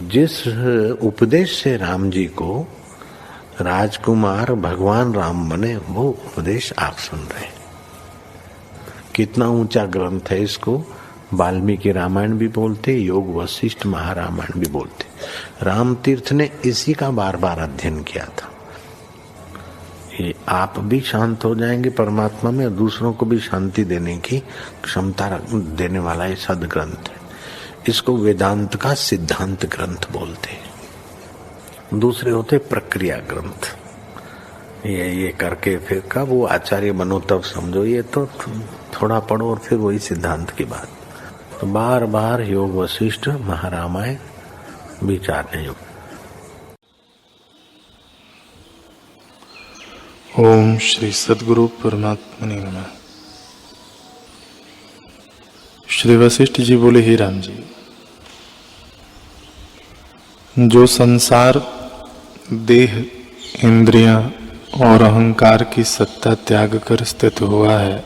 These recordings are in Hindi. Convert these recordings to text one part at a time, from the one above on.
जिस उपदेश से राम जी को राजकुमार भगवान राम बने, वो उपदेश आप सुन रहे हैं। कितना ऊंचा ग्रंथ है। इसको वाल्मीकि रामायण भी बोलते, योग वशिष्ठ महारामायण भी बोलते। राम तीर्थ ने इसी का बार बार अध्ययन किया था। ये आप भी शांत हो जाएंगे परमात्मा में, और दूसरों को भी शांति देने की क्षमता देने वाला ये सदग्रंथ है। इसको वेदांत का सिद्धांत ग्रंथ बोलते हैं। दूसरे होते प्रक्रिया ग्रंथ। ये करके फिर कब वो आचार्य बनो तब समझो, ये तो थोड़ा पढ़ो और फिर वही सिद्धांत की बात। तो बार बार योग वशिष्ठ महारामायण विचारने योग। ओम श्री सद्गुरु परमात्मने नमः। श्री वशिष्ठ जी बोले, हे राम जी, जो संसार देह, इंद्रियां और अहंकार की सत्ता त्याग कर स्थित हुआ है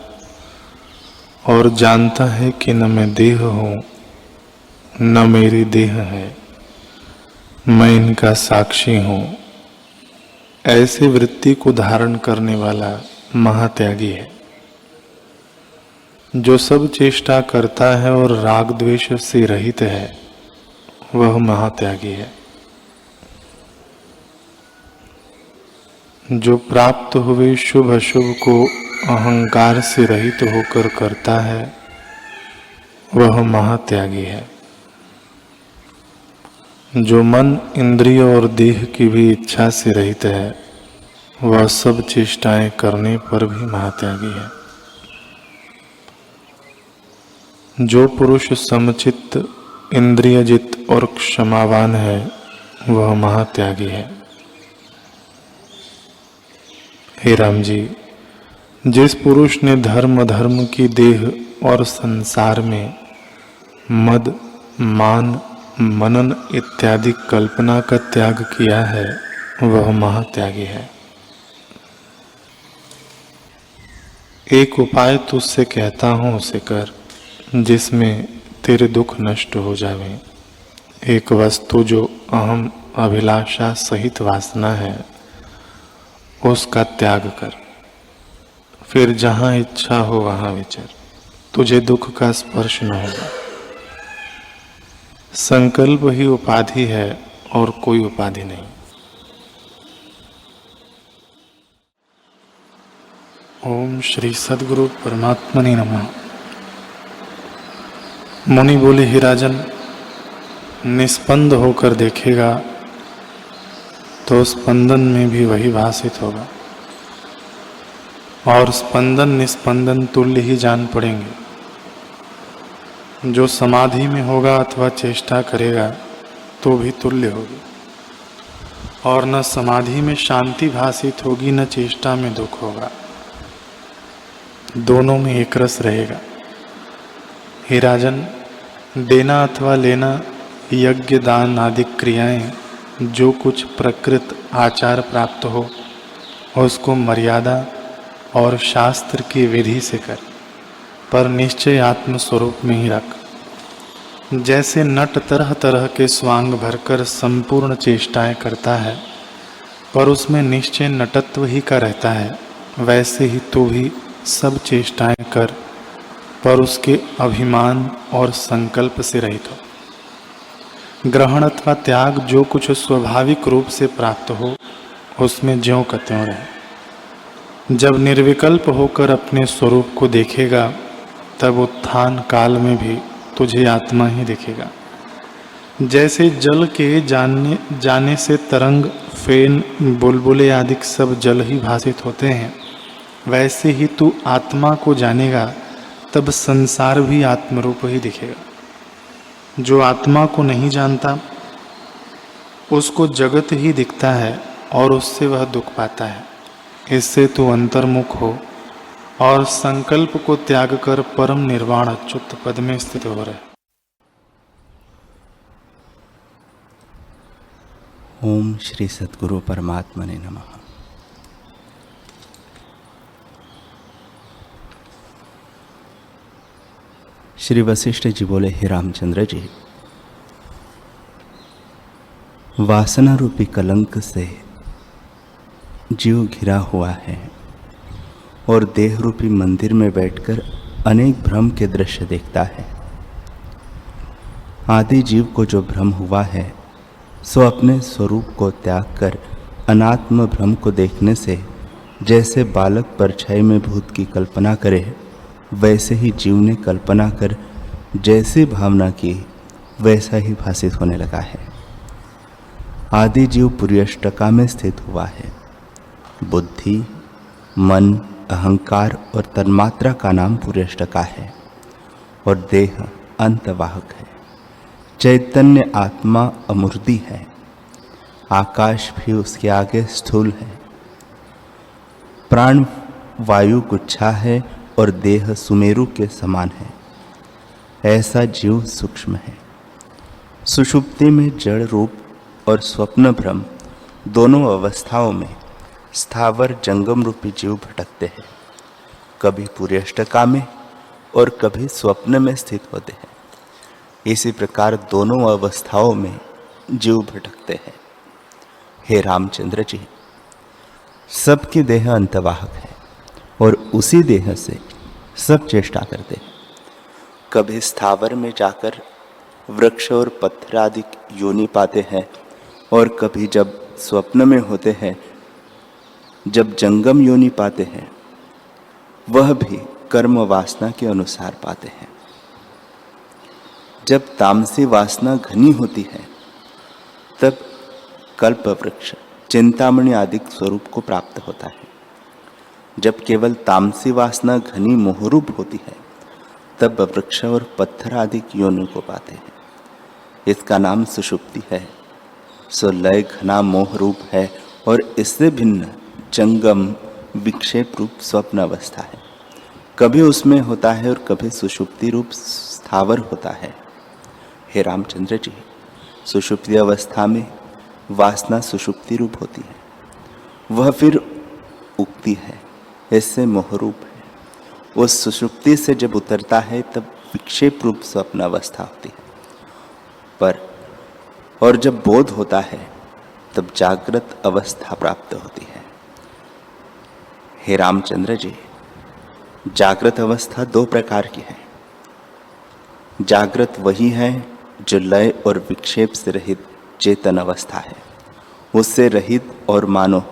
और जानता है कि न मैं देह हूं न मेरी देह है, मैं इनका साक्षी हूं, ऐसी वृत्ति को धारण करने वाला महात्यागी है। जो सब चेष्टा करता है और राग द्वेष से रहित है, वह महात्यागी है। जो प्राप्त हुए शुभ अशुभ को अहंकार से रहित होकर करता है, वह महात्यागी है। जो मन, इंद्रिय और देह की भी इच्छा से रहित है, वह सब चेष्टाएं करने पर भी महात्यागी है। जो पुरुष समचित्त, इंद्रियजित और क्षमावान है, वह महात्यागी है। हे राम जी, जिस पुरुष ने धर्म की देह और संसार में मद, मान, मनन इत्यादि कल्पना का त्याग किया है, वह महात्यागी है। एक उपाय तुझसे कहता हूं, उसे कर, जिसमें तेरे दुख नष्ट हो जावे। एक वस्तु जो अहम अभिलाषा सहित वासना है, उसका त्याग कर। फिर जहां इच्छा हो वहां विचर, तुझे दुख का स्पर्श न होगा। संकल्प ही उपाधि है और कोई उपाधि नहीं। ओम श्री सद्गुरु परमात्मने नमः। मुनि बोले, हे राजन, निस्पंद होकर देखेगा तो स्पंदन में भी वही भासित होगा, और स्पंदन निस्पंदन तुल्य ही जान पड़ेंगे। जो समाधि में होगा अथवा चेष्टा करेगा तो भी तुल्य होगी, और न समाधि में शांति भासित होगी न चेष्टा में दुख होगा। दोनों में एक रस रहेगा। हे राजन, देना अथवा लेना, यज्ञ, दान आदि क्रियाएं, जो कुछ प्रकृत आचार प्राप्त हो, उसको मर्यादा और शास्त्र की विधि से कर, पर निश्चय आत्म स्वरूप में ही रख। जैसे नट तरह तरह के स्वांग भरकर संपूर्ण चेष्टाएं करता है, पर उसमें निश्चय नटत्व ही का रहता है, वैसे ही तू भी सब चेष्टाएं कर, पर उसके अभिमान और संकल्प से रहित हो। ग्रहण अथवा त्याग जो कुछ स्वाभाविक रूप से प्राप्त हो, उसमें ज्यों का त्यों रहे। जब निर्विकल्प होकर अपने स्वरूप को देखेगा, तब उत्थान काल में भी तुझे आत्मा ही दिखेगा। जैसे जल के जाने से तरंग, फेन, बुलबुले आदि सब जल ही भासित होते हैं, वैसे ही तू आत्मा को जानेगा, तब संसार भी आत्मरूप ही दिखेगा। जो आत्मा को नहीं जानता, उसको जगत ही दिखता है और उससे वह दुख पाता है। इससे तू अंतर्मुख हो और संकल्प को त्याग कर परम निर्वाण अच्युत पद में स्थित हो रहे। ओम श्री सद्गुरु परमात्मने नमः। श्री वशिष्ठ जी बोले, हे रामचंद्र जी, वासना रूपी कलंक से जीव घिरा हुआ है और देह रूपी मंदिर में बैठकर अनेक भ्रम के दृश्य देखता है। आदि जीव को जो भ्रम हुआ है सो अपने स्वरूप को त्याग कर अनात्म भ्रम को देखने से जैसे बालक परछाई में भूत की कल्पना करे, वैसे ही जीव ने कल्पना कर जैसी भावना की वैसा ही भासित होने लगा है। आदि जीव पुर्यष्टका में स्थित हुआ है। बुद्धि, मन, अहंकार और तन्मात्रा का नाम पुर्यष्टका है और देह अंतवाहक है। चैतन्य आत्मा अमूर्ति है। आकाश भी उसके आगे स्थूल है। प्राण वायु गुच्छा है और देह सुमेरु के समान है। ऐसा जीव सूक्ष्म है। सुषुप्ति में जड़ रूप और स्वप्न भ्रम दोनों अवस्थाओं में स्थावर जंगम रूपी जीव भटकते हैं। कभी पुर्यष्टका में और कभी स्वप्न में स्थित होते हैं। इसी प्रकार दोनों अवस्थाओं में जीव भटकते हैं। हे रामचंद्र जी, सबकी देह अंतवाहक है और उसी देह से सब चेष्टा करते हैं। कभी स्थावर में जाकर वृक्ष और पत्थर आदि योनि पाते हैं और कभी जब स्वप्न में होते हैं, जब जंगम योनि पाते हैं, वह भी कर्म वासना के अनुसार पाते हैं। जब तामसी वासना घनी होती है तब कल्प वृक्ष, चिंतामणि आदि स्वरूप को प्राप्त होता है। जब केवल तामसी वासना घनी मोहरूप होती है तब वृक्ष और पत्थर आदि योनि को पाते हैं। इसका नाम सुषुप्ति है। सो लय घना मोह रूप है और इससे भिन्न जंगम विक्षेप रूप स्वप्न अवस्था है। कभी उसमें होता है और कभी सुषुप्ति रूप स्थावर होता है। हे रामचंद्र जी, सुषुप्ति अवस्था में वासना सुषुप्ति रूप होती है, वह फिर उगती है, इससे मोह रूप है। उस सुषुप्ति से जब उतरता है तब विक्षेप रूप स्वप्न अवस्था होती है। और जब बोध होता है तब जागृत अवस्था प्राप्त होती है। हे रामचंद्र जी, जागृत अवस्था दो प्रकार की है। जागृत वही है जो लय और विक्षेप से रहित चेतन अवस्था है। उससे रहित और मानो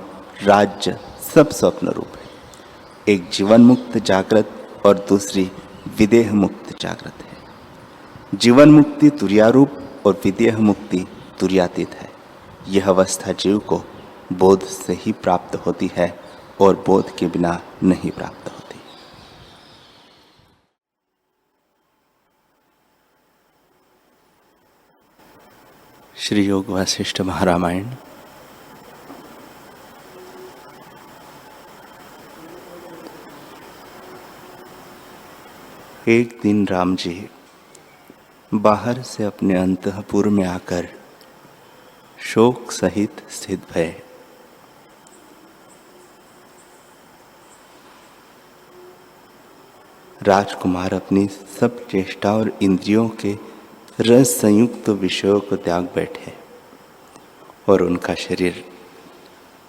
राज्य सब स्वप्न रूप है। एक जीवन मुक्त जागृत और दूसरी विदेह मुक्त जागृत है। जीवन मुक्ति तुर्यारूप और विदेह मुक्ति तुर्यातीत है। यह अवस्था जीव को बोध से ही प्राप्त होती है और बोध के बिना नहीं प्राप्त होती। श्री योग वासिष्ठ महारामायण एक दिन राम जी बाहर से अपने अंतःपुर में आकर शोक सहित स्थित भये। राजकुमार अपनी सब चेष्टा और इंद्रियों के रस संयुक्त विषयों को त्याग बैठे और उनका शरीर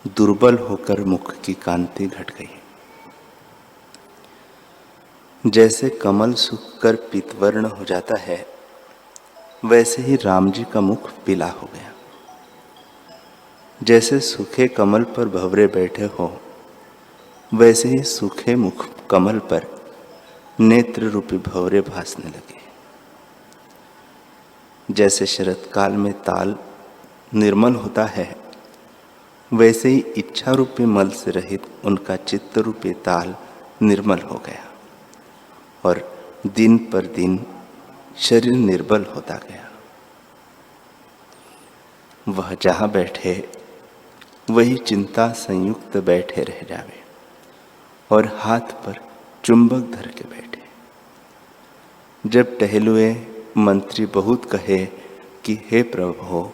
दुर्बल होकर मुख की कांति घट गई। जैसे कमल सूखकर पीतवर्ण हो जाता है, वैसे ही राम जी का मुख पीला हो गया। जैसे सूखे कमल पर भंवरे बैठे हो, वैसे ही सूखे मुख कमल पर नेत्र रूपी भंवरे भासने लगे। जैसे शरत काल में ताल निर्मल होता है, वैसे ही इच्छा रूपी मल से रहित उनका चित्त रूपी ताल निर्मल हो गया और दिन पर दिन शरीर निर्बल होता गया। वह जहाँ बैठे वही चिंता संयुक्त बैठे रह जावे और हाथ पर चुंबक धर के बैठे। जब टहलुए मंत्री बहुत कहे कि हे प्रभु,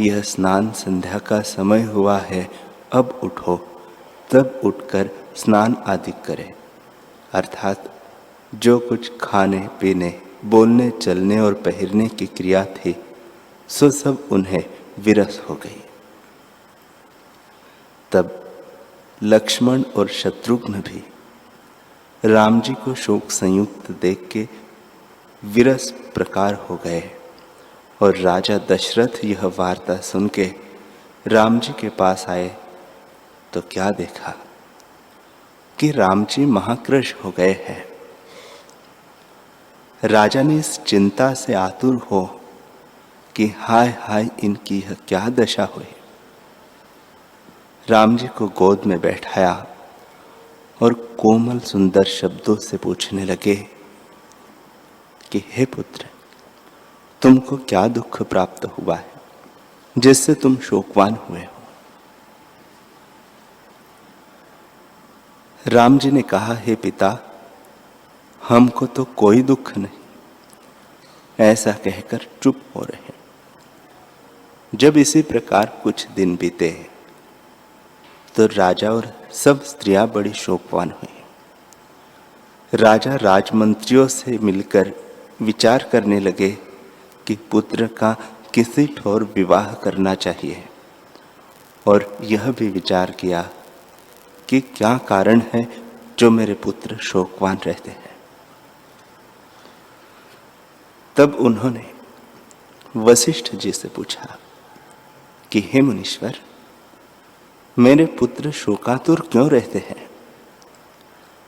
यह स्नान संध्या का समय हुआ है, अब उठो, तब उठकर स्नान आदि करे। अर्थात जो कुछ खाने पीने, बोलने, चलने और पहिरने की क्रिया थी, सो सब उन्हें विरस हो गई। तब लक्ष्मण और शत्रुघ्न भी राम जी को शोक संयुक्त देख के विरस प्रकार हो गए और राजा दशरथ यह वार्ता सुन के राम जी के पास आए तो क्या देखा कि राम जी महाकृश हो गए हैं। राजा ने इस चिंता से आतुर हो कि हाय हाय इनकी यह क्या दशा हुई। राम जी को गोद में बैठाया और कोमल सुंदर शब्दों से पूछने लगे कि हे पुत्र, तुमको क्या दुख प्राप्त हुआ है जिससे तुम शोकवान हुए हो। राम जी ने कहा, हे पिता, हमको तो कोई दुख नहीं। ऐसा कहकर चुप हो रहे। जब इसी प्रकार कुछ दिन बीते तो राजा और सब स्त्रियां बड़ी शोकवान हुई। राजा राजमंत्रियों से मिलकर विचार करने लगे कि पुत्र का किसी ठोर विवाह करना चाहिए और यह भी विचार किया कि क्या कारण है जो मेरे पुत्र शोकवान रहते हैं। तब उन्होंने वशिष्ठ जी से पूछा कि हे मुनीश्वर, मेरे पुत्र शोकातुर क्यों रहते हैं।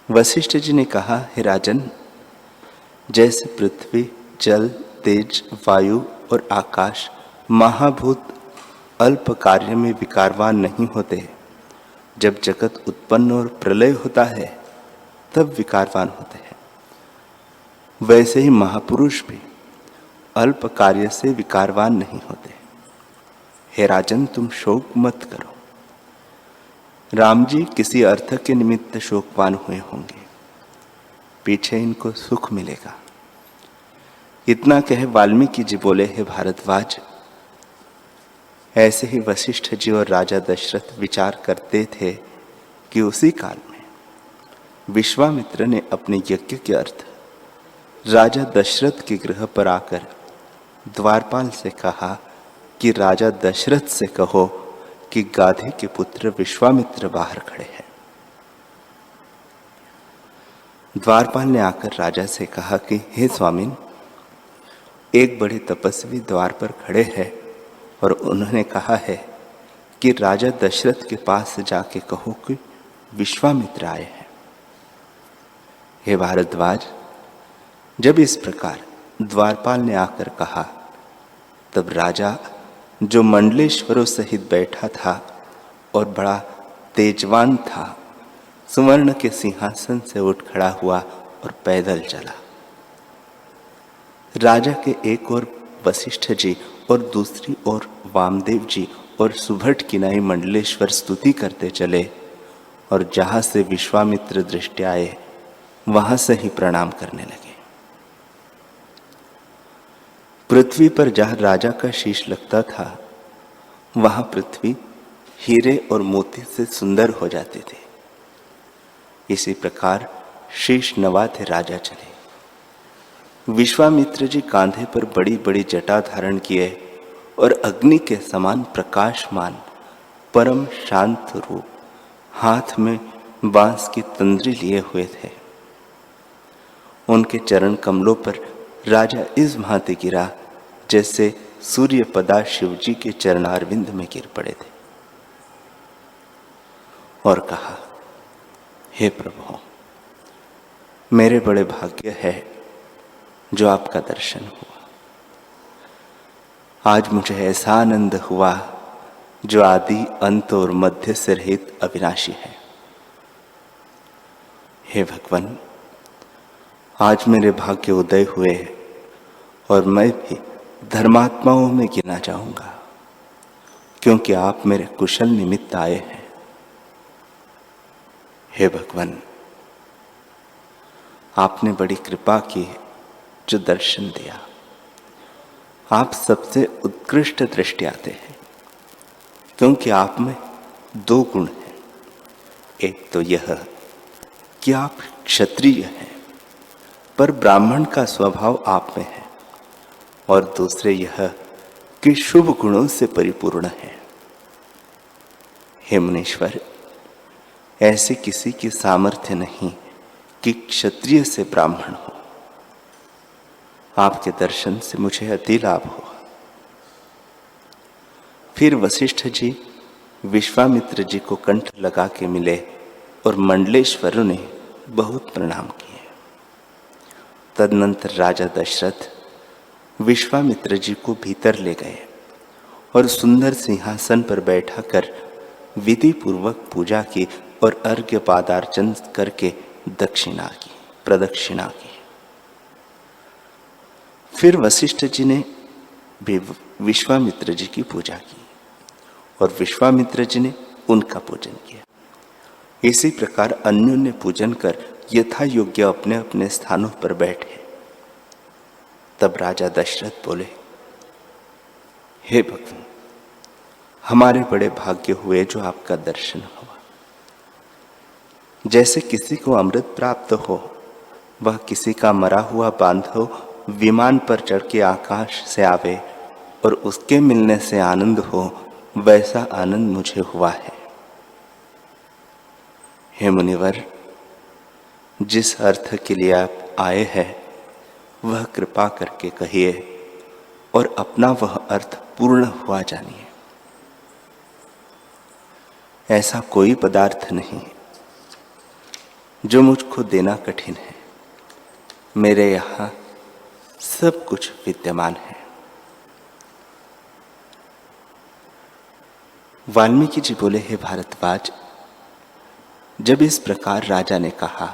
वशिष्ठ जी ने कहा, हे राजन, जैसे पृथ्वी, जल, तेज, वायु और आकाश महाभूत अल्प कार्य में विकारवान नहीं होते, जब जगत उत्पन्न और प्रलय होता है तब विकारवान होते हैं, वैसे ही महापुरुष भी अल्प कार्य से विकारवान नहीं होते। हे राजन, तुम शोक मत करो। राम जी किसी अर्थ के निमित्त शोकवान हुए होंगे, पीछे इनको सुख मिलेगा। इतना कहे वाल्मीकि जी बोले, हे भारद्वाज, ऐसे ही वशिष्ठ जी और राजा दशरथ विचार करते थे कि उसी काल में विश्वामित्र ने अपने यज्ञ के अर्थ राजा दशरथ के गृह पर आकर द्वारपाल से कहा कि राजा दशरथ से कहो कि गाधी के पुत्र विश्वामित्र बाहर खड़े हैं। द्वारपाल ने आकर राजा से कहा कि हे स्वामिन, एक बड़े तपस्वी द्वार पर खड़े हैं और उन्होंने कहा है कि राजा दशरथ के पास जाके कहो कि विश्वामित्र आए हैं। हे भारद्वाज, जब इस प्रकार द्वारपाल ने आकर कहा तब राजा, जो मंडलेश्वरों सहित बैठा था और बड़ा तेजवान था, सुवर्ण के सिंहासन से उठ खड़ा हुआ और पैदल चला। राजा के एक ओर वशिष्ठ जी और दूसरी ओर वामदेव जी और सुभट किनाई मंडलेश्वर स्तुति करते चले और जहां से विश्वामित्र दृष्टि आए वहां से ही प्रणाम करने लगे। पृथ्वी पर जहां राजा का शीश लगता था वहां पृथ्वी हीरे और मोती से सुंदर हो जाती थी। इसी प्रकार शीश नवाते राजा चले। विश्वामित्र जी कांधे पर बड़ी बड़ी जटा धारण किए और अग्नि के समान प्रकाशमान परम शांत रूप हाथ में बांस की तंद्री लिए हुए थे। उनके चरण कमलों पर राजा इस भांति गिरा जैसे सूर्य पदा शिव जी के चरणारविंद में गिर पड़े थे और कहा, हे प्रभु, मेरे बड़े भाग्य है जो आपका दर्शन हुआ। आज मुझे ऐसा आनंद हुआ जो आदि अंत और मध्य से रहित अविनाशी है। हे भगवान, आज मेरे भाग्य उदय हुए और मैं भी धर्मात्माओं में गिना जाऊंगा, क्योंकि आप मेरे कुशल निमित्त आए हैं। हे भगवान, आपने बड़ी कृपा की जो दर्शन दिया। आप सबसे उत्कृष्ट दृष्टि आते हैं, क्योंकि आप में दो गुण हैं। एक तो यह कि आप क्षत्रिय हैं, पर ब्राह्मण का स्वभाव आप में है, और दूसरे यह कि शुभ गुणों से परिपूर्ण है। हे मुनीश्वर, ऐसे किसी की सामर्थ्य नहीं कि क्षत्रिय से ब्राह्मण हो। आपके दर्शन से मुझे अति लाभ हुआ। फिर वशिष्ठ जी विश्वामित्र जी को कंठ लगा के मिले और मंडलेश्वरों ने बहुत प्रणाम किए। तदनंतर राजा दशरथ विश्वामित्र जी को भीतर ले गए और सुंदर सिंहासन पर बैठा कर विधि पूर्वक पूजा की और अर्घ्य पादार्चन करके प्रदक्षिणा की। फिर वशिष्ठ जी ने भी विश्वामित्र जी की पूजा की और विश्वामित्र जी ने उनका पूजन किया। इसी प्रकार अन्योन्य पूजन कर यथा योग्य अपने अपने स्थानों पर बैठे। तब राजा दशरथ बोले, हे भगवान, हमारे बड़े भाग्य हुए जो आपका दर्शन हुआ। जैसे किसी को अमृत प्राप्त हो, वह किसी का मरा हुआ बांधव विमान पर चढ़ के आकाश से आवे और उसके मिलने से आनंद हो, वैसा आनंद मुझे हुआ है। हे मुनिवर, जिस अर्थ के लिए आप आए हैं वह कृपा करके कहिए और अपना वह अर्थ पूर्ण हुआ जानिए। ऐसा कोई पदार्थ नहीं जो मुझको देना कठिन है। मेरे यहाँ सब कुछ विद्यमान है। वाल्मीकि जी बोले, हे भारद्वाज, जब इस प्रकार राजा ने कहा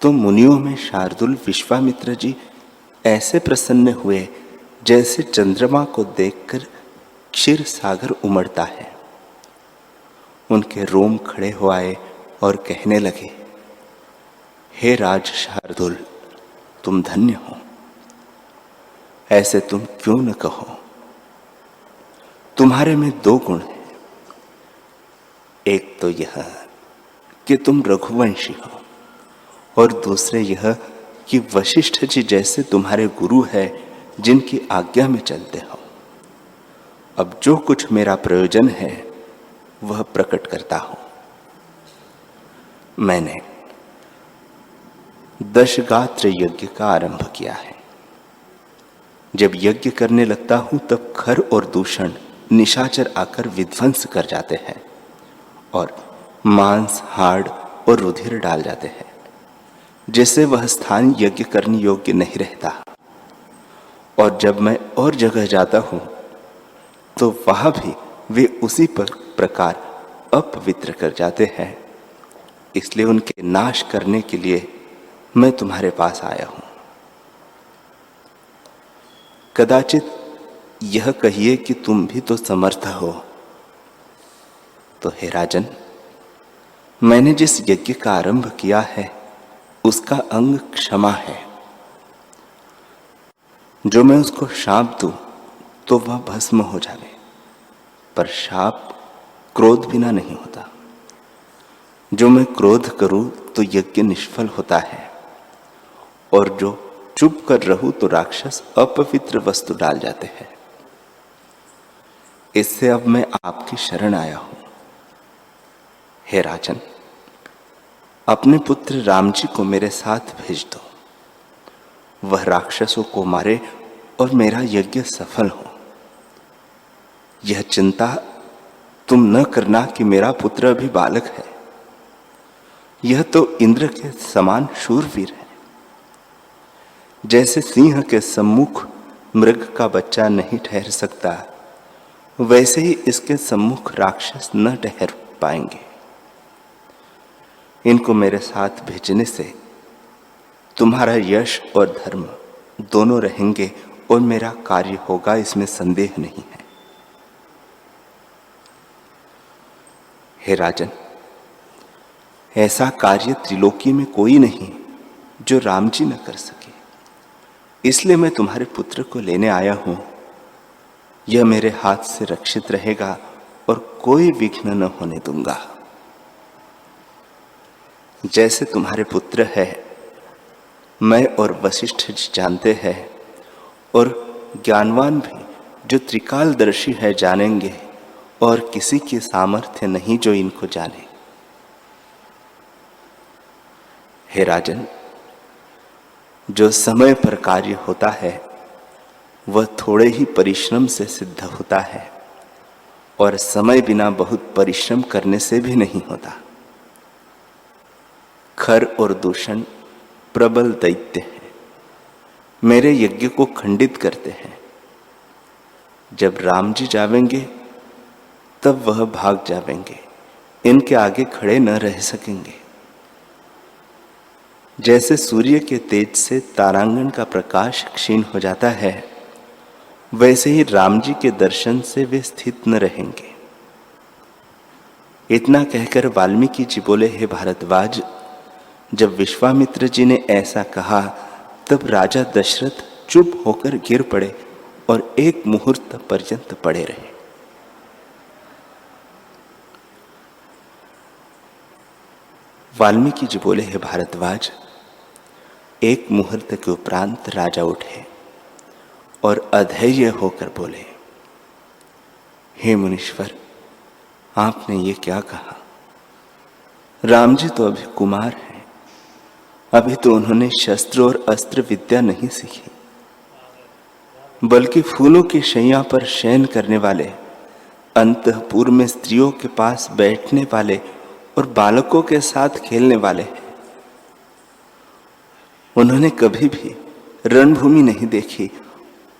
तो मुनियों में शार्दुल विश्वामित्र जी ऐसे प्रसन्न हुए जैसे चंद्रमा को देखकर क्षीर सागर उमड़ता है। उनके रोम खड़े हो आए और कहने लगे, हे राज शार्दुल, तुम धन्य हो। ऐसे तुम क्यों न कहो। तुम्हारे में 2 गुण हैं। एक तो यह कि तुम रघुवंशी हो और दूसरे यह कि वशिष्ठ जी जैसे तुम्हारे गुरु है जिनकी आज्ञा में चलते हो। अब जो कुछ मेरा प्रयोजन है वह प्रकट करता हूं। मैंने दशगात्र यज्ञ का आरंभ किया है। जब यज्ञ करने लगता हूं तब खर और दूषण निशाचर आकर विध्वंस कर जाते हैं और मांस, हाड़ और रुधिर डाल जाते हैं, जिससे वह स्थान यज्ञ करने योग्य नहीं रहता। और जब मैं और जगह जाता हूं तो वहां भी वे उसी प्रकार अपवित्र कर जाते हैं। इसलिए उनके नाश करने के लिए मैं तुम्हारे पास आया हूं। कदाचित यह कहिए कि तुम भी तो समर्थ हो। तो हे राजन, मैंने जिस यज्ञ का आरंभ किया है उसका अंग क्षमा है। जो मैं उसको शाप दूं तो वह भस्म हो जावे, पर शाप क्रोध बिना नहीं होता। जो मैं क्रोध करूं तो यज्ञ निष्फल होता है, और जो चुप कर रहूं तो राक्षस अपवित्र वस्तु डाल जाते हैं। इससे अब मैं आपकी शरण आया हूं। हे राजन, अपने पुत्र राम जी को मेरे साथ भेज दो। वह राक्षसों को मारे और मेरा यज्ञ सफल हो। यह चिंता तुम न करना कि मेरा पुत्र अभी बालक है। यह तो इंद्र के समान शूरवीर है। जैसे सिंह के सम्मुख मृग का बच्चा नहीं ठहर सकता, वैसे ही इसके सम्मुख राक्षस न ठहर पाएंगे। इनको मेरे साथ भेजने से तुम्हारा यश और धर्म दोनों रहेंगे और मेरा कार्य होगा, इसमें संदेह नहीं है। हे राजन, ऐसा कार्य त्रिलोकी में कोई नहीं जो राम जी न कर सके। इसलिए मैं तुम्हारे पुत्र को लेने आया हूं। यह मेरे हाथ से रक्षित रहेगा और कोई विघ्न न होने दूंगा। जैसे तुम्हारे पुत्र है, मैं और वशिष्ठ जी जानते हैं, और ज्ञानवान भी जो त्रिकालदर्शी है जानेंगे, और किसी के सामर्थ्य नहीं जो इनको जाने। हे राजन, जो समय पर कार्य होता है वह थोड़े ही परिश्रम से सिद्ध होता है, और समय बिना बहुत परिश्रम करने से भी नहीं होता। खर और दूषण प्रबल दैत्य है, मेरे यज्ञ को खंडित करते हैं। जब राम जी जावेंगे तब वह भाग जावेंगे, इनके आगे खड़े न रह सकेंगे। जैसे सूर्य के तेज से तारांगण का प्रकाश क्षीण हो जाता है, वैसे ही राम जी के दर्शन से वे स्थित न रहेंगे। इतना कहकर वाल्मीकि जी बोले, हे भारद्वाज, जब विश्वामित्र जी ने ऐसा कहा तब राजा दशरथ चुप होकर गिर पड़े और एक मुहूर्त पर्यंत पड़े रहे। वाल्मीकि जी बोले, हे भारद्वाज, एक मुहूर्त के उपरांत राजा उठे और अधैर्य होकर बोले, हे मुनीश्वर, आपने ये क्या कहा? राम जी तो अभी कुमार हैं, अभी तो उन्होंने शस्त्र और अस्त्र विद्या नहीं सीखी, बल्कि फूलों की शैया पर शयन करने वाले, अंतःपुर में स्त्रियों के पास बैठने वाले और बालकों के साथ खेलने वाले हैं। उन्होंने कभी भी रणभूमि नहीं देखी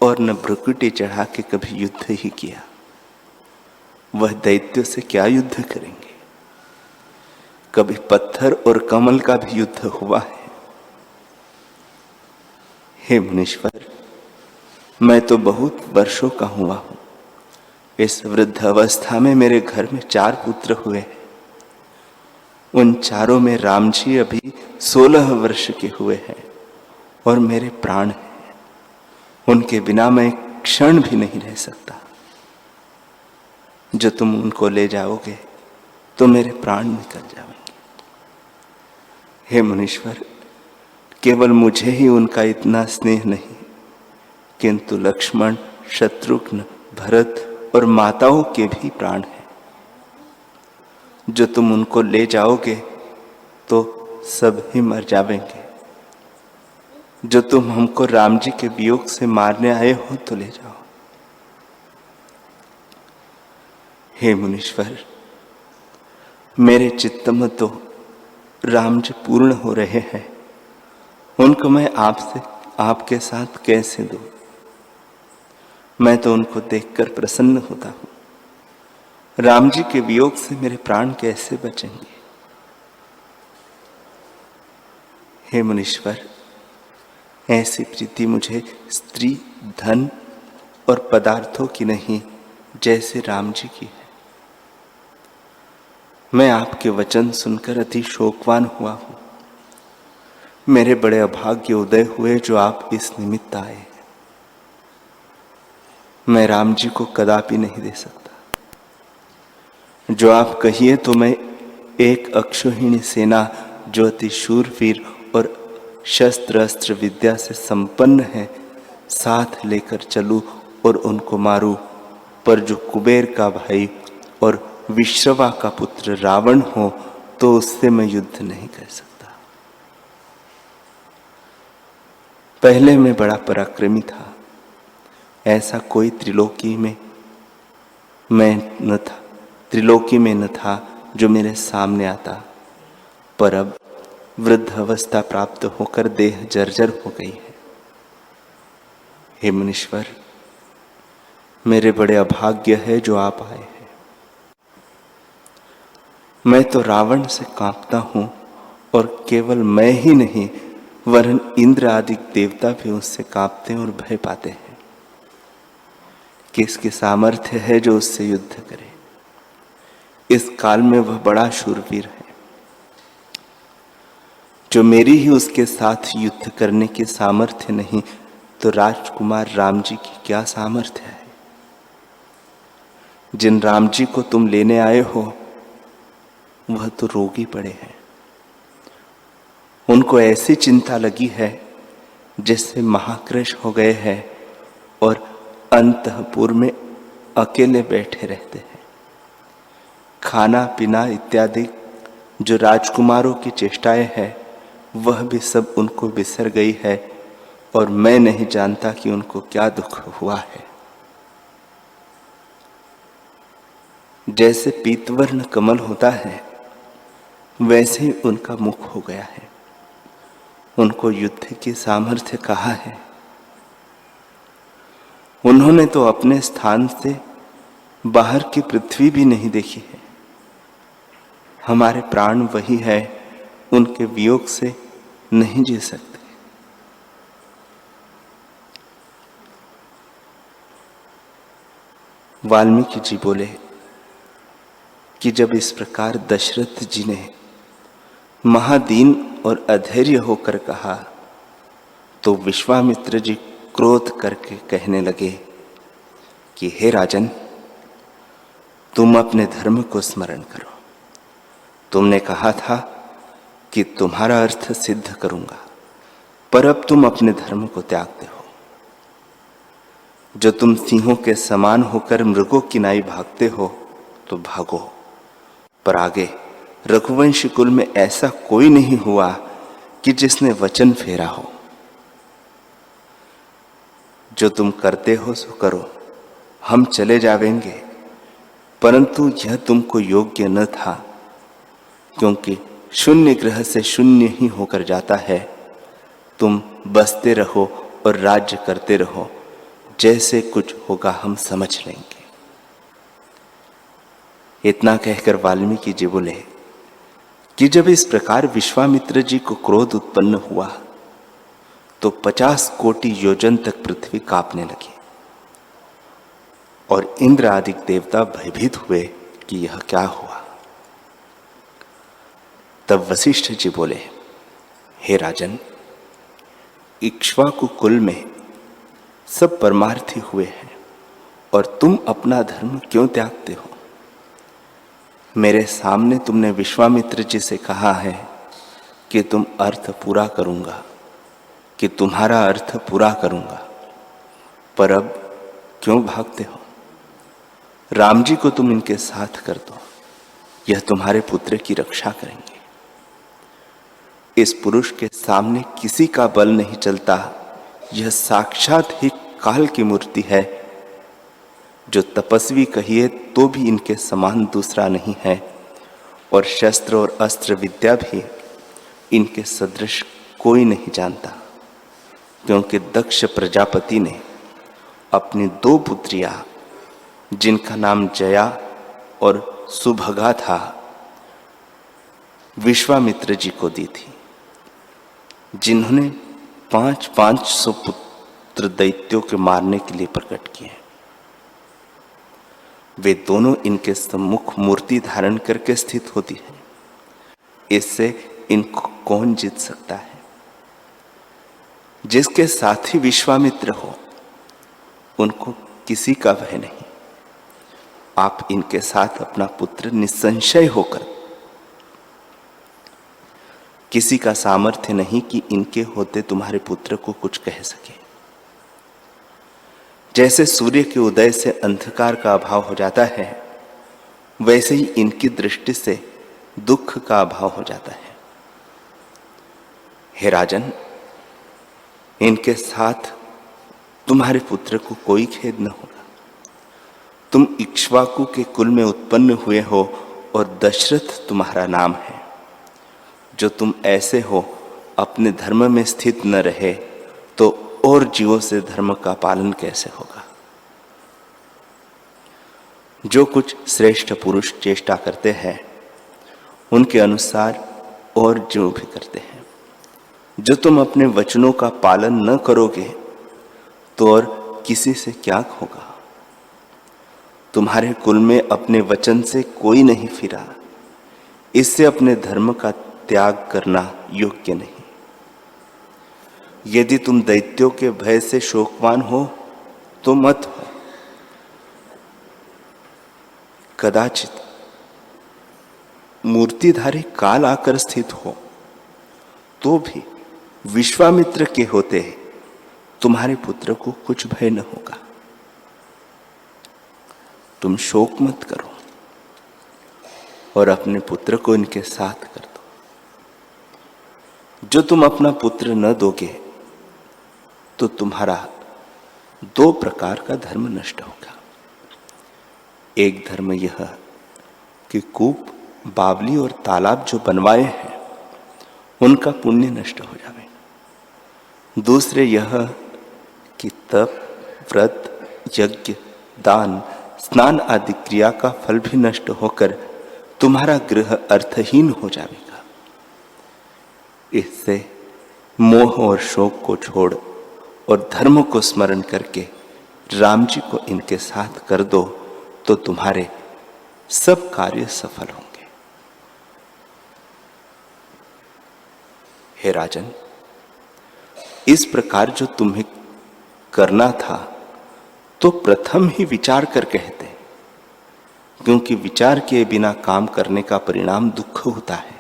और न भ्रुकुटी चढ़ा के कभी युद्ध ही किया। वह दैत्यों से क्या युद्ध करेंगे? कभी पत्थर और कमल का भी युद्ध हुआ है। हे मुनीश्वर, मैं तो बहुत वर्षों का हुआ हूं। इस वृद्ध अवस्था में मेरे घर में 4 पुत्र हुए हैं। उन चारों में राम जी अभी 16 वर्ष के हुए हैं और मेरे प्राण हैं। उनके बिना मैं एक क्षण भी नहीं रह सकता। जो तुम उनको ले जाओगे तो मेरे प्राण निकल जाएंगे। हे मुनीश्वर, केवल मुझे ही उनका इतना स्नेह नहीं, किंतु लक्ष्मण, शत्रुघ्न, भरत और माताओं के भी प्राण हैं। जो तुम उनको ले जाओगे तो सब ही मर जाएंगे। जो तुम हमको राम जी के वियोग से मारने आए हो तो ले जाओ। हे मुनीश्वर, मेरे चित्त में तो राम जी पूर्ण हो रहे हैं, उनको मैं आपके साथ कैसे दूं? मैं तो उनको देखकर प्रसन्न होता हूं। राम जी के वियोग से मेरे प्राण कैसे बचेंगे? हे मुनीश्वर, ऐसी प्रीति मुझे स्त्री, धन और पदार्थों की नहीं, जैसे राम जी की है। मैं आपके वचन सुनकर अति शोकवान हुआ हूं। मेरे बड़े अभाग्य उदय हुए जो आप इस निमित्त आए हैं। मैं राम जी को कदापि नहीं दे सकता। जो आप कहिए तो मैं एक अक्षौहिणी सेना, जो अति शूरवीर और शस्त्र अस्त्र विद्या से संपन्न है, साथ लेकर चलूं और उनको मारूं। पर जो कुबेर का भाई और विश्रवा का पुत्र रावण हो तो उससे मैं युद्ध नहीं कर सकता। पहले मैं बड़ा पराक्रमी था, ऐसा कोई त्रिलोकी में न था जो मेरे सामने आता। पर अब वृद्ध अवस्था प्राप्त होकर देह जर्जर हो गई है। हे मुनीश्वर, मेरे बड़े अभाग्य है जो आप आए हैं। मैं तो रावण से कांपता हूं, और केवल मैं ही नहीं वरन इंद्र आदि देवता भी उससे कांपते और भय पाते हैं। किसकी सामर्थ्य है जो उससे युद्ध करे? इस काल में वह बड़ा शूरवीर है। जो मेरी ही उसके साथ युद्ध करने की सामर्थ्य नहीं, तो राजकुमार राम जी की क्या सामर्थ्य है? जिन राम जी को तुम लेने आए हो वह तो रोगी पड़े हैं। उनको ऐसी चिंता लगी है जिससे महाक्लेश हो गए हैं और अंतःपुर में अकेले बैठे रहते हैं। खाना पीना इत्यादि जो राजकुमारों की चेष्टाएं हैं वह भी सब उनको बिसर गई है और मैं नहीं जानता कि उनको क्या दुख हुआ है। जैसे पीतवर्ण कमल होता है वैसे ही उनका मुख हो गया है। उनको युद्ध की सामर्थ्य कहाँ है? उन्होंने तो अपने स्थान से बाहर की पृथ्वी भी नहीं देखी है। हमारे प्राण वही है, उनके वियोग से नहीं जी सकते। वाल्मीकि जी बोले कि जब इस प्रकार दशरथ जी ने महादीन और अधैर्य होकर कहा तो विश्वामित्र जी क्रोध करके कहने लगे कि हे राजन, तुम अपने धर्म को स्मरण करो। तुमने कहा था कि तुम्हारा अर्थ सिद्ध करूंगा, पर अब तुम अपने धर्म को त्यागते हो। जो तुम सिंहों के समान होकर मृगों की नाई भागते हो तो भागो, पर आगे रघुवंश कुल में ऐसा कोई नहीं हुआ कि जिसने वचन फेरा हो। जो तुम करते हो सो करो, हम चले जावेंगे, परंतु यह तुमको योग्य न था, क्योंकि शून्य ग्रह से शून्य ही होकर जाता है। तुम बसते रहो और राज्य करते रहो, जैसे कुछ होगा हम समझ लेंगे। इतना कहकर वाल्मीकि जी बोले कि जब इस प्रकार विश्वामित्र जी को क्रोध उत्पन्न हुआ तो 50 कोटि योजन तक पृथ्वी कांपने लगी और इंद्र आदि देवता भयभीत हुए कि यह क्या हुआ। तब वशिष्ठ जी बोले, हे राजन, इक्ष्वाकु कुल में सब परमार्थी हुए हैं और तुम अपना धर्म क्यों त्यागते हो? मेरे सामने तुमने विश्वामित्र जी से कहा है कि तुम अर्थ पूरा करूंगा, कि तुम्हारा अर्थ पूरा करूंगा, पर अब क्यों भागते हो? राम जी को तुम इनके साथ कर दो, यह तुम्हारे पुत्र की रक्षा करेंगे। इस पुरुष के सामने किसी का बल नहीं चलता, यह साक्षात ही काल की मूर्ति है। जो तपस्वी कहिए तो भी इनके समान दूसरा नहीं है, और शस्त्र और अस्त्र विद्या भी इनके सदृश कोई नहीं जानता, क्योंकि दक्ष प्रजापति ने अपनी 2 पुत्रियां, जिनका नाम जया और सुभगा था, विश्वामित्र जी को दी थी, जिन्होंने 500 पुत्र दैत्यों के मारने के लिए प्रकट किए। वे दोनों इनके सम्मुख मूर्ति धारण करके स्थित होती है। इससे इनको कौन जीत सकता है? जिसके साथी विश्वामित्र हो उनको किसी का भय नहीं। आप इनके साथ अपना पुत्र निसंशय होकर, किसी का सामर्थ्य नहीं कि इनके होते तुम्हारे पुत्र को कुछ कह सके। जैसे सूर्य के उदय से अंधकार का अभाव हो जाता है, वैसे ही इनकी दृष्टि से दुख का अभाव हो जाता है। हे राजन, इनके साथ तुम्हारे पुत्र को कोई खेद न होगा। तुम इक्ष्वाकु के कुल में उत्पन्न हुए हो और दशरथ तुम्हारा नाम है। जो तुम ऐसे हो, अपने धर्म में स्थित न रहे तो और जीवों से धर्म का पालन कैसे होगा? जो कुछ श्रेष्ठ पुरुष चेष्टा करते हैं उनके अनुसार और जीव भी करते हैं। जो तुम अपने वचनों का पालन न करोगे तो और किसी से क्या होगा? तुम्हारे कुल में अपने वचन से कोई नहीं फिरा, इससे अपने धर्म का त्याग करना योग्य नहीं। यदि तुम दैत्यों के भय से शोकवान हो तो मत हो। कदाचित मूर्तिधारी काल आकर स्थित हो तो भी विश्वामित्र के होते तुम्हारे पुत्र को कुछ भय न होगा। तुम शोक मत करो और अपने पुत्र को इनके साथ कर दो। जो तुम अपना पुत्र न दोगे तो तुम्हारा 2 प्रकार का धर्म नष्ट होगा। एक धर्म यह कि कूप, बावली और तालाब जो बनवाए हैं उनका पुण्य नष्ट हो जाए। दूसरे यह कि तप, व्रत, यज्ञ, दान, स्नान आदि क्रिया का फल भी नष्ट होकर तुम्हारा गृह अर्थहीन हो जाएगा। इससे मोह और शोक को छोड़ और धर्म को स्मरण करके राम जी को इनके साथ कर दो तो तुम्हारे सब कार्य सफल होंगे। हे राजन, इस प्रकार जो तुम्हें करना था तो प्रथम ही विचार कर कहते, क्योंकि विचार किए बिना काम करने का परिणाम दुख होता है।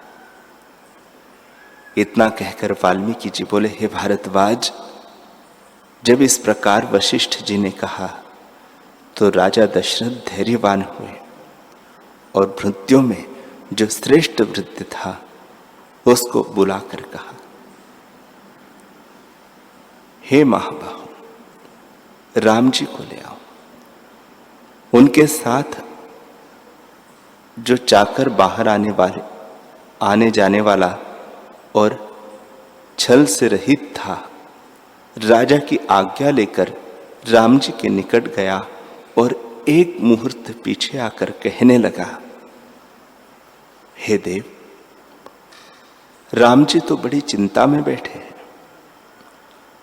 इतना कहकर वाल्मीकि जी बोले, हे भारद्वाज, जब इस प्रकार वशिष्ठ जी ने कहा तो राजा दशरथ धैर्यवान हुए और भृत्यों में जो श्रेष्ठ वृद्ध था उसको बुलाकर कहा, हे महाबाहु, राम जी को ले आओ। उनके साथ जो चाकर बाहर आने जाने वाला और छल से रहित था, राजा की आज्ञा लेकर राम जी के निकट गया और एक मुहूर्त पीछे आकर कहने लगा, हे देव, राम जी तो बड़ी चिंता में बैठे हैं।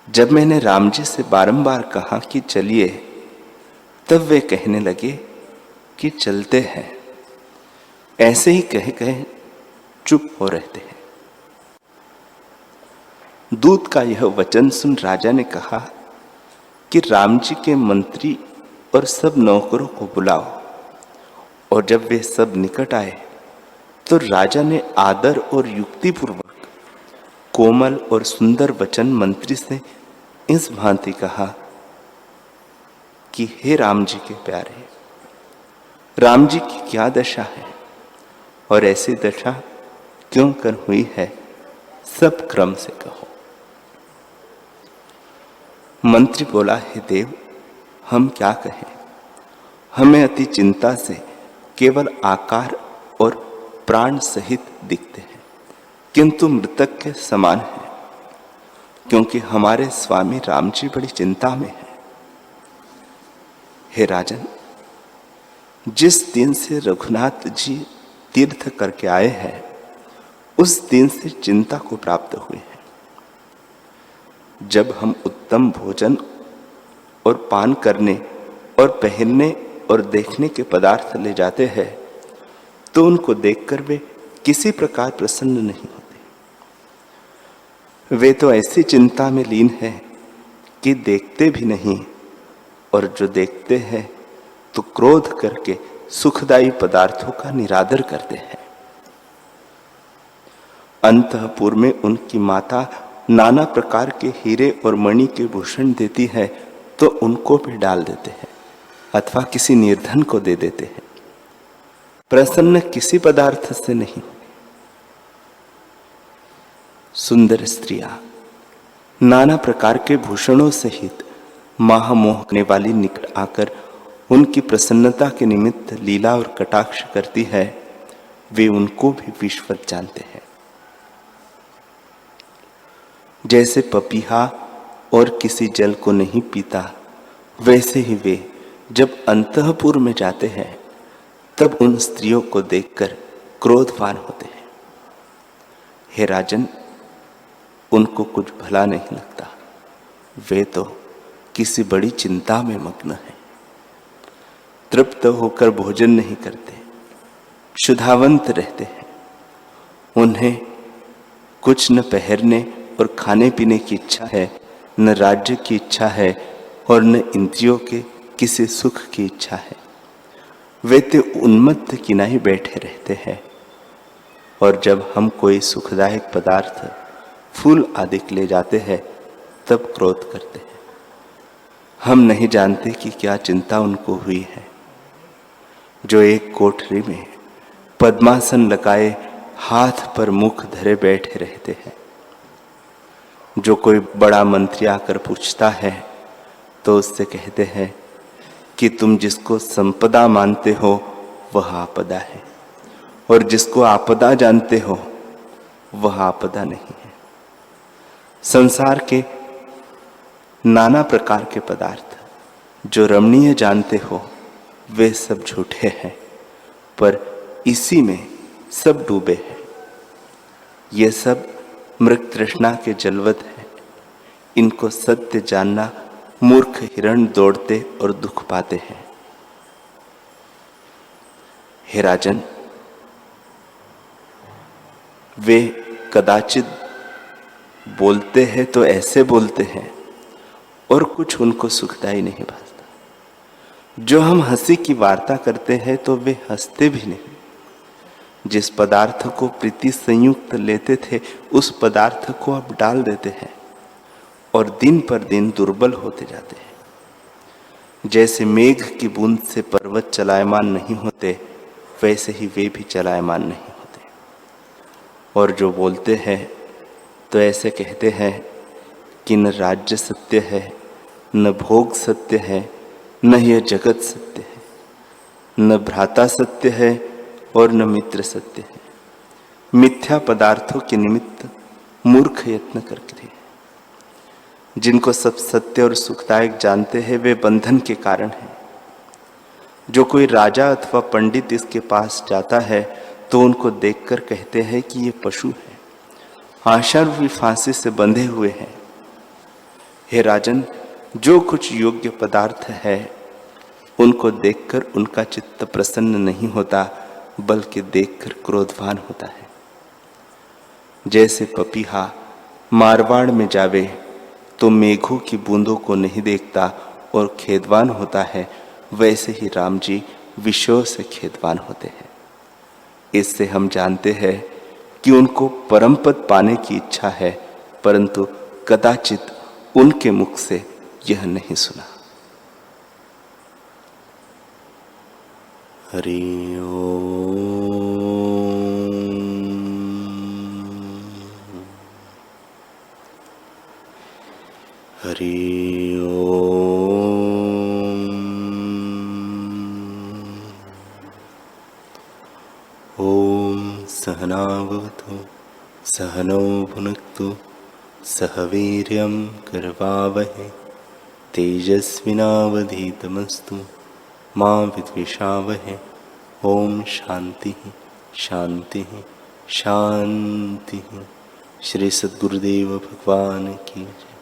जब मैंने राम जी से बारंबार कहा कि चलिए, तब वे कहने लगे कि चलते हैं। ऐसे ही कह कह चुप हो रहते हैं। दूत का यह वचन सुन राजा ने कहा कि राम जी के मंत्री और सब नौकरों को बुलाओ। और जब वे सब निकट आए तो राजा ने आदर और युक्तिपूर्वक कोमल और सुंदर वचन मंत्री से इस भांति कहा कि हे राम जी के प्यारे, राम जी की क्या दशा है और ऐसी दशा क्यों कर हुई है, सब क्रम से कहो। मंत्री बोला, हे देव, हम क्या कहें, हमें अति चिंता से केवल आकार और प्राण सहित दिखते हैं, किंतु मृतक के समान है, क्योंकि हमारे स्वामी राम जी बड़ी चिंता में है। हे राजन, जिस दिन से रघुनाथ जी तीर्थ करके आए हैं उस दिन से चिंता को प्राप्त हुए हैं। जब हम उत्तम भोजन और पान करने और पहनने और देखने के पदार्थ ले जाते हैं तो उनको देखकर वे किसी प्रकार प्रसन्न नहीं होते। वे तो ऐसी चिंता में लीन है कि देखते भी नहीं, और जो देखते हैं तो क्रोध करके सुखदायी पदार्थों का निरादर करते हैं। अंतःपुर में उनकी माता नाना प्रकार के हीरे और मणि के भूषण देती है तो उनको भी डाल देते हैं अथवा किसी निर्धन को दे देते हैं। प्रसन्न किसी पदार्थ से नहीं। सुंदर स्त्रियां नाना प्रकार के भूषणों सहित महामोहने वाली निकट आकर उनकी प्रसन्नता के निमित्त लीला और कटाक्ष करती है, वे उनको भी विश्वत जानते हैं। जैसे पपीहा और किसी जल को नहीं पीता, वैसे ही वे जब अंतःपुर में जाते हैं तब उन स्त्रियों को देखकर क्रोधवान होते हैं। हे राजन, उनको कुछ भला नहीं लगता, वे तो किसी बड़ी चिंता में मग्न है। तृप्त होकर भोजन नहीं करते, शुद्धावंत रहते हैं। उन्हें कुछ न पहनने और खाने पीने की इच्छा है, न राज्य की इच्छा है और न इंद्रियों के किसी सुख की इच्छा है। वे तो उन्मत्त किनारे बैठे रहते हैं, और जब हम कोई सुखदायक पदार्थ, फूल आदि ले जाते हैं तब क्रोध करते हैं। हम नहीं जानते कि क्या चिंता उनको हुई है। जो एक कोठरी में पद्मासन लगाए हाथ पर मुख धरे बैठे रहते हैं। जो कोई बड़ा मंत्री आकर पूछता है तो उससे कहते हैं कि तुम जिसको संपदा मानते हो वह आपदा है, और जिसको आपदा जानते हो वह आपदा नहीं है। संसार के नाना प्रकार के पदार्थ जो रमणीय जानते हो वे सब झूठे हैं, पर इसी में सब डूबे हैं। ये सब मृग तृष्णा के जलवत है। इनको सत्य जानना मूर्ख हिरण दौड़ते और दुख पाते हैं। हे राजन, वे कदाचित बोलते हैं तो ऐसे बोलते हैं और कुछ उनको सुखदाई नहीं भासता। जो हम हंसी की वार्ता करते हैं तो वे हंसते भी नहीं। जिस पदार्थ को प्रीति संयुक्त लेते थे उस पदार्थ को अब डाल देते हैं और दिन पर दिन दुर्बल होते जाते हैं। जैसे मेघ की बूंद से पर्वत चलायमान नहीं होते, वैसे ही वे भी चलायमान नहीं होते। और जो बोलते हैं तो ऐसे कहते हैं कि न राज्य सत्य है, न भोग सत्य है, न यह जगत सत्य है, न भ्राता सत्य है और न मित्र सत्य है। मिथ्या पदार्थों के निमित्त मूर्ख यत्न करते हैं। जिनको सब सत्य और सुखदायक जानते हैं वे बंधन के कारण हैं। जो कोई राजा अथवा पंडित इसके पास जाता है तो उनको देखकर कहते हैं कि ये पशु है, आशा रूपी फांसी से बंधे हुए हैं। हे राजन, जो कुछ योग्य पदार्थ है उनको देखकर उनका चित्त प्रसन्न नहीं होता, बल्कि देखकर क्रोधवान होता है। जैसे पपीहा मारवाड़ में जावे तो मेघों की बूंदों को नहीं देखता और खेदवान होता है, वैसे ही राम जी विषयों से खेदवान होते हैं। इससे हम जानते हैं कि उनको परम पद पाने की इच्छा है, परंतु कदाचित उनके मुख से यह नहीं सुना। हरि ओम। हरि ओम। ओम सहना भवतु सहनौ भुनक्तु सह वीर्यं करवावहै तेजस्विनावधीतमस्तु मा विद्विषावहै। ओम शांति शांति शांति। श्री सद्गुरुदेव भगवान की जय।